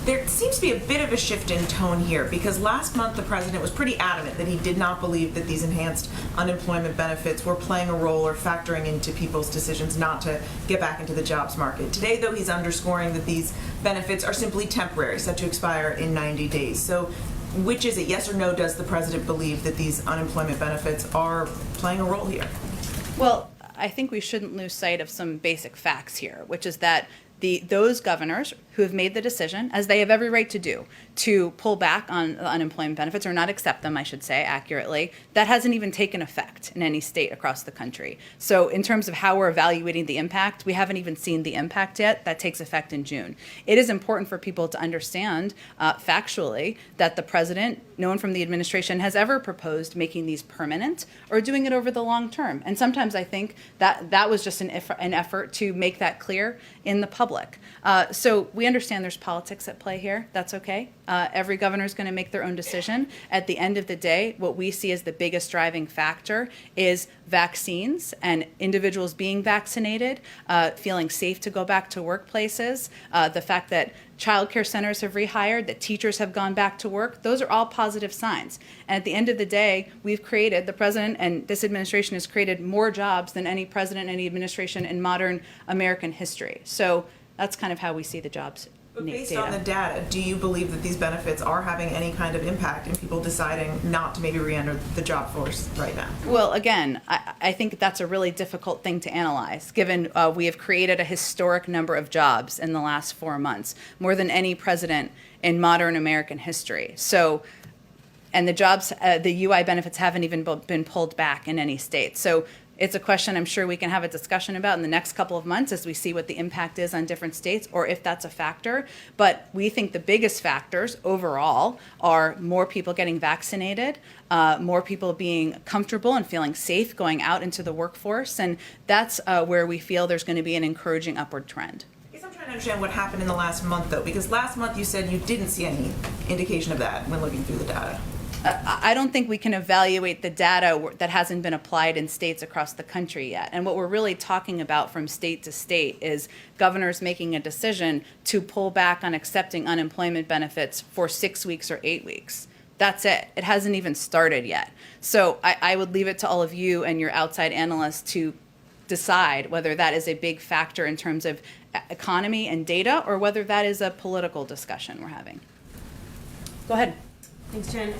There seems to be a bit of a shift in tone here, because last month the president was pretty adamant that he did not believe that these enhanced unemployment benefits were playing a role or factoring into people's decisions not to get back into the jobs market. Today, though, he's underscoring that these benefits are simply temporary, set to expire in 90 days. So which is it, yes or no, does the president believe that these unemployment benefits are playing a role here? Well, I think we shouldn't lose sight of some basic facts here, which is that those governors who have made the decision, as they have every right to do, to pull back on the unemployment benefits, or not accept them, I should say accurately, that hasn't even taken effect in any state across the country. So in terms of how we're evaluating the impact, we haven't even seen the impact yet. That takes effect in June. It is important for people to understand factually that the president, no one from the administration has ever proposed making these permanent or doing it over the long term. And sometimes I think that was just an effort to make that clear in the public. So we understand there's politics at play here. That's okay. Every governor is going to make their own decision. At the end of the day, what we see as the biggest driving factor is vaccines and individuals being vaccinated, feeling safe to go back to workplaces, the fact that childcare centers have rehired, that teachers have gone back to work. Those are all positive signs. And at the end of the day, the president and this administration has created more jobs than any president, any administration in modern American history. So that's kind of how we see the jobs. But based on the data, do you believe that these benefits are having any kind of impact in people deciding not to maybe re-enter the job force right now? Well, again, I think that's a really difficult thing to analyze, given we have created a historic number of jobs in the last 4 months, more than any president in modern American history. So, and the jobs, the UI benefits haven't even been pulled back in any state. So it's a question I'm sure we can have a discussion about in the next couple of months as we see what the impact is on different states, or if that's a factor. But we think the biggest factors overall are more people getting vaccinated, more people being comfortable and feeling safe going out into the workforce. And that's where we feel there's going to be an encouraging upward trend. I guess I'm trying to understand what happened in the last month, though, because last month you said you didn't see any indication of that when looking through the data. I don't think we can evaluate the data that hasn't been applied in states across the country yet. And what we're really talking about from state to state is governors making a decision to pull back on accepting unemployment benefits for 6 weeks or 8 weeks. That's it. It hasn't even started yet. So I would leave it to all of you and your outside analysts to decide whether that is a big factor in terms of economy and data, or whether that is a political discussion we're having. Go ahead. Thanks, Jen.